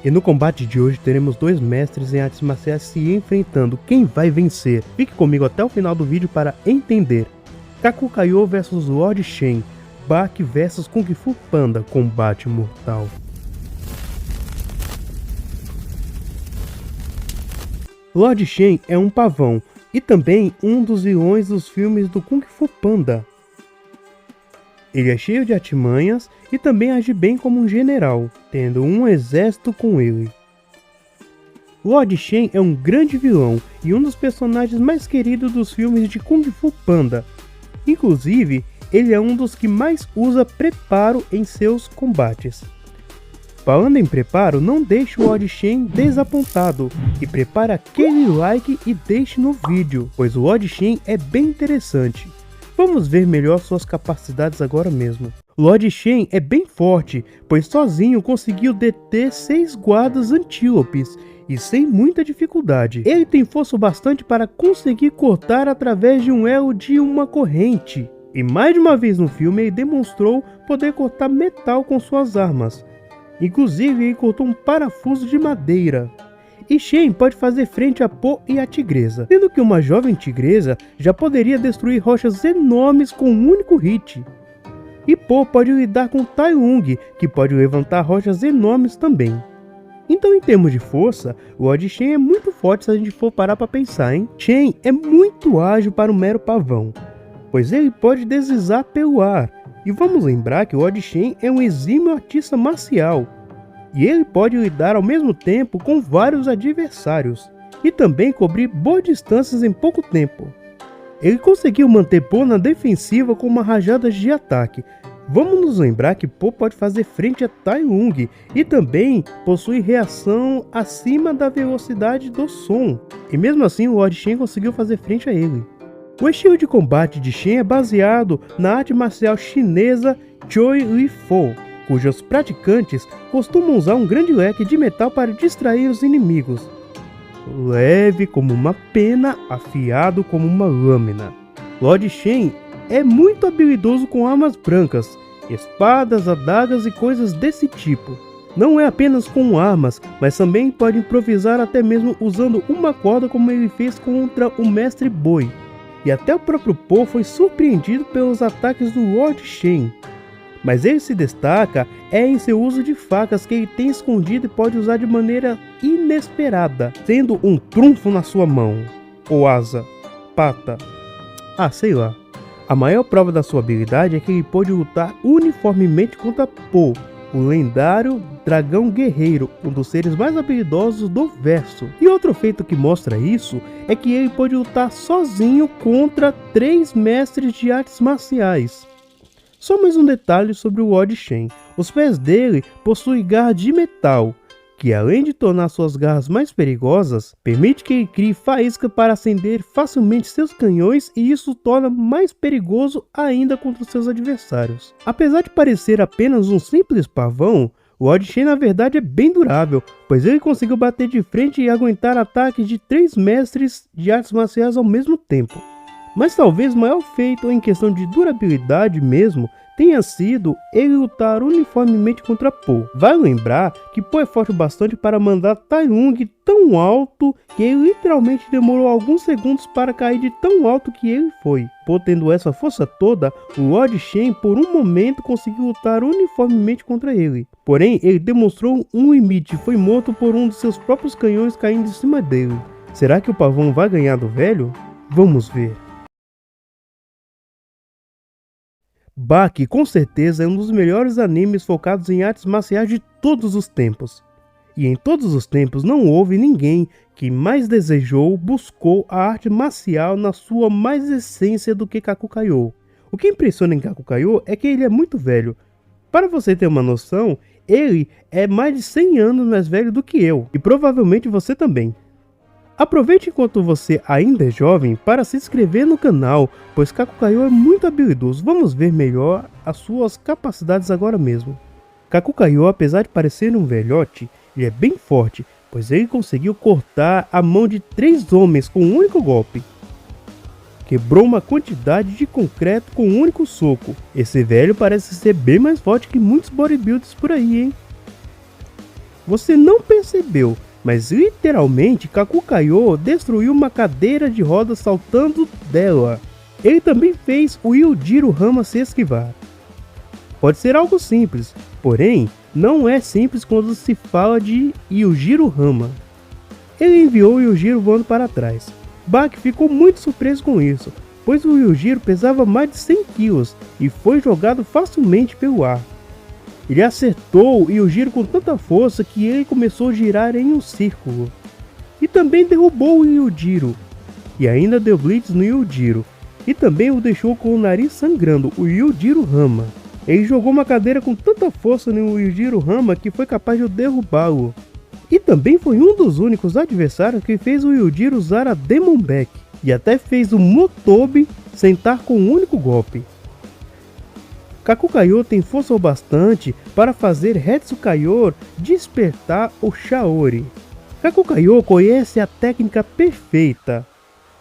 E no combate de hoje teremos dois mestres em artes marciais se enfrentando. Quem vai vencer? Fique comigo até o final do vídeo para entender. Kakukayo vs Lord Shen, Baki vs Kung Fu Panda, combate mortal. Lord Shen é um pavão e também um dos vilões dos filmes do Kung Fu Panda. Ele é cheio de artimanhas e também age bem como um general, tendo um exército com ele. Lord Shen é um grande vilão e um dos personagens mais queridos dos filmes de Kung Fu Panda. Inclusive, ele é um dos que mais usa preparo em seus combates. Falando em preparo, não deixe o Lord Shen desapontado e prepare aquele like e deixe no vídeo, pois o Lord Shen é bem interessante. Vamos ver melhor suas capacidades agora mesmo. Lord Shen é bem forte, pois sozinho conseguiu deter 6 guardas antílopes e sem muita dificuldade. Ele tem força bastante para conseguir cortar através de um elo de uma corrente. E mais de uma vez no filme ele demonstrou poder cortar metal com suas armas. Inclusive ele cortou um parafuso de madeira. E Shen pode fazer frente a Po e a tigresa, sendo que uma jovem tigresa já poderia destruir rochas enormes com um único hit. E Po pode lidar com Tai Lung, que pode levantar rochas enormes também. Então em termos de força, o Lord Shen é muito forte se a gente for parar para pensar, hein? Shen é muito ágil para um mero pavão, pois ele pode deslizar pelo ar. E vamos lembrar que o Lord Shen é um exímio artista marcial. E ele pode lidar ao mesmo tempo com vários adversários, e também cobrir boas distâncias em pouco tempo. Ele conseguiu manter Po na defensiva com uma rajada de ataque. Vamos nos lembrar que Po pode fazer frente a Tai Lung, e também possui reação acima da velocidade do som. E mesmo assim o Lord Shen conseguiu fazer frente a ele. O estilo de combate de Shen é baseado na arte marcial chinesa Choi Li Fo, cujos praticantes costumam usar um grande leque de metal para distrair os inimigos. Leve como uma pena, afiado como uma lâmina. Lord Shen é muito habilidoso com armas brancas, espadas, adagas e coisas desse tipo. Não é apenas com armas, mas também pode improvisar até mesmo usando uma corda, como ele fez contra o Mestre Boi. E até o próprio Po foi surpreendido pelos ataques do Lord Shen. Mas ele se destaca em seu uso de facas que ele tem escondido e pode usar de maneira inesperada, sendo um trunfo na sua mão, ou asa, pata, sei lá. A maior prova da sua habilidade é que ele pode lutar uniformemente contra Po, o lendário dragão guerreiro, um dos seres mais habilidosos do verso. E outro feito que mostra isso é que ele pode lutar sozinho contra 3 mestres de artes marciais. Só mais um detalhe sobre o Lord Shen: os pés dele possuem garras de metal, que além de tornar suas garras mais perigosas, permite que ele crie faísca para acender facilmente seus canhões, e isso torna mais perigoso ainda contra seus adversários. Apesar de parecer apenas um simples pavão, o Lord Shen na verdade é bem durável, pois ele conseguiu bater de frente e aguentar ataques de 3 mestres de artes marciais ao mesmo tempo. Mas talvez o maior feito em questão de durabilidade mesmo tenha sido ele lutar uniformemente contra Po. Vale lembrar que Po é forte bastante para mandar Tai Lung tão alto que ele literalmente demorou alguns segundos para cair de tão alto que ele foi. Po, tendo essa força toda, o Lord Shen por um momento conseguiu lutar uniformemente contra ele. Porém, ele demonstrou um limite e foi morto por um de seus próprios canhões caindo em cima dele. Será que o pavão vai ganhar do velho? Vamos ver. Baki com certeza é um dos melhores animes focados em artes marciais de todos os tempos. E em todos os tempos não houve ninguém que mais desejou, buscou a arte marcial na sua mais essência do que Kakukayo. O que impressiona em Kakukayo é que ele é muito velho. Para você ter uma noção, ele é mais de 100 anos mais velho do que eu, e provavelmente você também. Aproveite enquanto você ainda é jovem para se inscrever no canal, pois Kakukayo é muito habilidoso. Vamos ver melhor as suas capacidades agora mesmo. Kakukayo, apesar de parecer um velhote, ele é bem forte, pois ele conseguiu cortar a mão de 3 homens com um único golpe. Quebrou uma quantidade de concreto com um único soco. Esse velho parece ser bem mais forte que muitos bodybuilders por aí, hein? Você não percebeu, mas literalmente Kakukayo destruiu uma cadeira de rodas saltando dela. Ele também fez o Yujiro Hama se esquivar. Pode ser algo simples, porém não é simples quando se fala de Yujiro Hama. Ele enviou o Yujiro voando para trás. Baki ficou muito surpreso com isso, pois o Yujiro pesava mais de 100 kg e foi jogado facilmente pelo ar. Ele acertou o Yujiro com tanta força que ele começou a girar em um círculo. E também derrubou o Yujiro. E ainda deu blitz no Yujiro. E também o deixou com o nariz sangrando, o Yujiro Hama. Ele jogou uma cadeira com tanta força no Yujiro Hama que foi capaz de derrubá-lo. E também foi um dos únicos adversários que fez o Yujiro usar a Demon Back. E até fez o Motobi sentar com um único golpe. Kakukayo tem força o bastante para fazer Hetsukayo despertar o Shaori. Kakukayo conhece a técnica perfeita,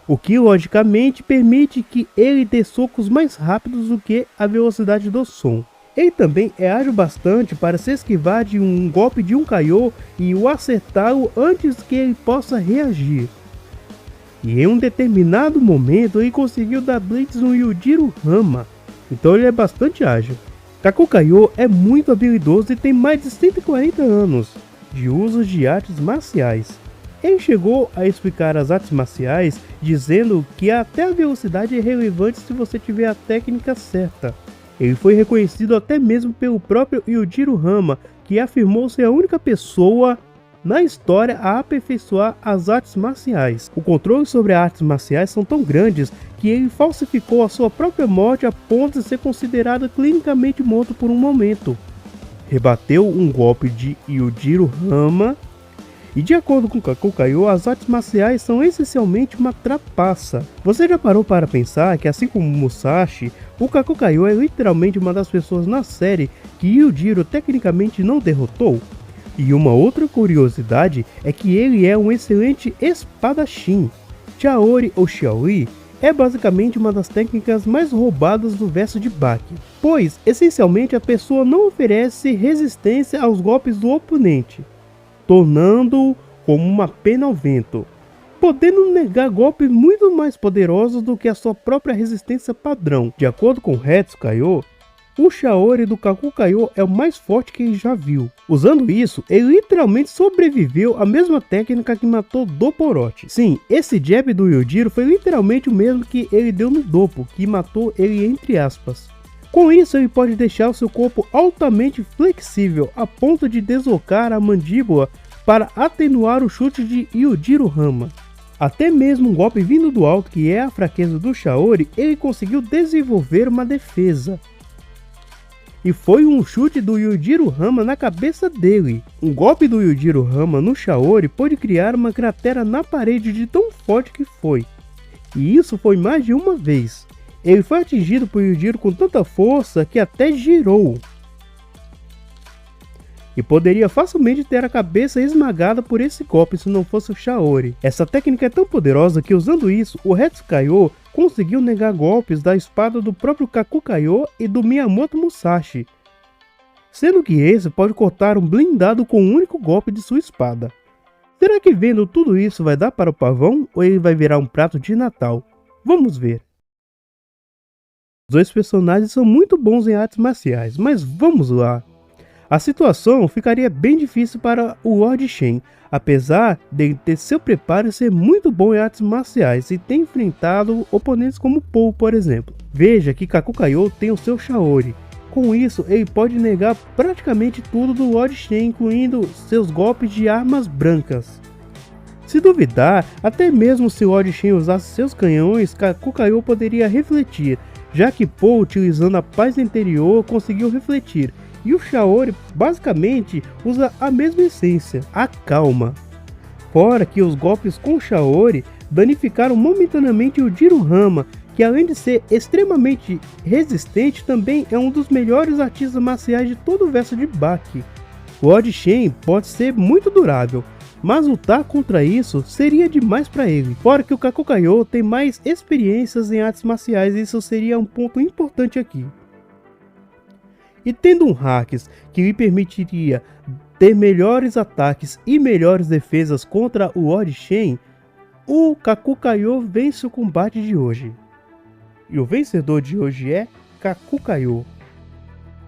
o que logicamente permite que ele dê socos mais rápidos do que a velocidade do som. Ele também é ágil bastante para se esquivar de um golpe de um Kaio e o acertá-lo antes que ele possa reagir. E em um determinado momento ele conseguiu dar blitz no Yujiro Hama, então ele é bastante ágil. Kakukayo é muito habilidoso e tem mais de 140 anos de uso de artes marciais. Ele chegou a explicar as artes marciais dizendo que até a velocidade é relevante se você tiver a técnica certa. Ele foi reconhecido até mesmo pelo próprio Yujiro Hama, que afirmou ser a única pessoa na história a aperfeiçoar as artes marciais. O controle sobre as artes marciais são tão grandes que ele falsificou a sua própria morte a ponto de ser considerado clinicamente morto por um momento. Rebateu um golpe de Yujiro Hama. E de acordo com Kakukayo, as artes marciais são essencialmente uma trapaça. Você já parou para pensar que, assim como Musashi, o Kakukayo é literalmente uma das pessoas na série que Yujiro tecnicamente não derrotou? E uma outra curiosidade é que ele é um excelente espadachim. Chaori ou Xiaori é basicamente uma das técnicas mais roubadas do verso de Baki, pois essencialmente a pessoa não oferece resistência aos golpes do oponente, tornando-o como uma pena ao vento, podendo negar golpes muito mais poderosos do que a sua própria resistência padrão. De acordo com Hetsukayo, o Shaori do Kakukayo é o mais forte que ele já viu. Usando isso, ele literalmente sobreviveu à mesma técnica que matou Dopporochi. Sim, esse jab do Yujiro foi literalmente o mesmo que ele deu no Doppo, que matou ele entre aspas. Com isso, ele pode deixar o seu corpo altamente flexível a ponto de deslocar a mandíbula para atenuar o chute de Yujiro Hama. Até mesmo um golpe vindo do alto, que é a fraqueza do Shaori, ele conseguiu desenvolver uma defesa. E foi um chute do Yujiro Hama na cabeça dele. Um golpe do Yujiro Hama no Shaori pôde criar uma cratera na parede de tão forte que foi. E isso foi mais de uma vez. Ele foi atingido por Yujiro com tanta força que até girou. E poderia facilmente ter a cabeça esmagada por esse golpe se não fosse o Shaori. Essa técnica é tão poderosa que, usando isso, o Hetsukayo conseguiu negar golpes da espada do próprio Kakukayo e do Miyamoto Musashi, sendo que esse pode cortar um blindado com um único golpe de sua espada. Será que vendo tudo isso vai dar para o pavão ou ele vai virar um prato de Natal? Vamos ver. Os dois personagens são muito bons em artes marciais, mas vamos lá. A situação ficaria bem difícil para o Lord Shen, apesar de ter seu preparo e ser muito bom em artes marciais e ter enfrentado oponentes como Paul, por exemplo. Veja que Kakukayo tem o seu Shaori. Com isso, ele pode negar praticamente tudo do Lord Shen, incluindo seus golpes de armas brancas. Se duvidar, até mesmo se o Lord Shen usasse seus canhões, Kakukayo poderia refletir, já que Paul, utilizando a paz interior, conseguiu refletir. E o Shaori basicamente usa a mesma essência, a calma. Fora que os golpes com o Shaori danificaram momentaneamente o Yujiro Hama, que além de ser extremamente resistente, também é um dos melhores artistas marciais de todo o verso de Baki. O Lord Shen pode ser muito durável, mas lutar contra isso seria demais para ele. Fora que o Kakukayo tem mais experiências em artes marciais e isso seria um ponto importante aqui. E tendo um hacks que lhe permitiria ter melhores ataques e melhores defesas contra o Orishen, o Kakukayo vence o combate de hoje. E o vencedor de hoje é Kakukayo.